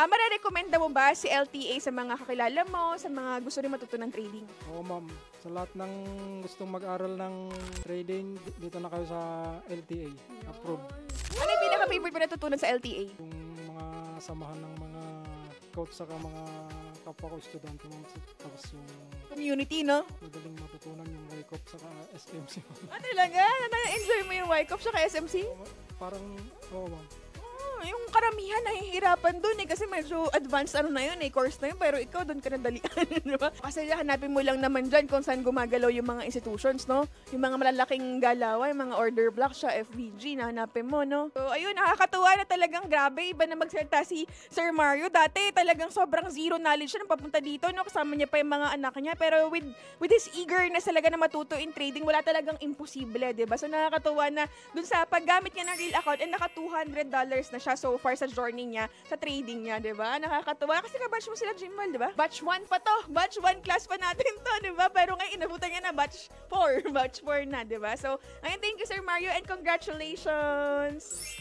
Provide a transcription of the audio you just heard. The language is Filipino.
Marerekomenda mo ba si LTA sa mga kakilala mo, sa mga gusto rin matutunan trading? Oo ma'am, sa lahat ng gustong mag-aral ng trading, dito na kayo sa LTA. Approve. Ano yung pinaka-favorite mo natutunan sa LTA? Yung mga samahan ng mga coach saka mga kapwa ko estudyante ma'am. Tapos yung Community, no? madaling matutunan yung Wyckoff saka SMC. Talaga? Na-enjoy mo yung Wyckoff sa SMC? Parang, oo ma'am. Yung karamihan nahihirapan dun kasi medyo advanced na yun course na yun, pero ikaw dun ka nadalian, di ba? Kasi hanapin mo lang naman dyan kung saan gumagalaw yung mga institutions, no? Yung mga malalaking galaw, yung mga order block siya, FVG, na hanapin mo, no? So, ayun, nakakatuwa na talagang grabe, iba na magsalita si Sir Mario. Dati talagang sobrang zero knowledge siya nang papunta dito, no? Kasama niya pa yung mga anak niya, pero with his eagerness talaga na matuto in trading, wala talagang imposible, di ba? So, nakakatuwa na dun sa paggamit niya ng real account, and naka $200 na siya so far sa journey niya, sa trading niya, di ba? Nakakatuwa. Kasi ka-batch mo sila, Jimal, di ba? Batch 1 pa to. Batch 1 class pa natin to, di ba? Pero ngayon, inabutan niya na batch 4. Batch 4 na, di ba? So, ayun, thank you, Sir Mario, and congratulations!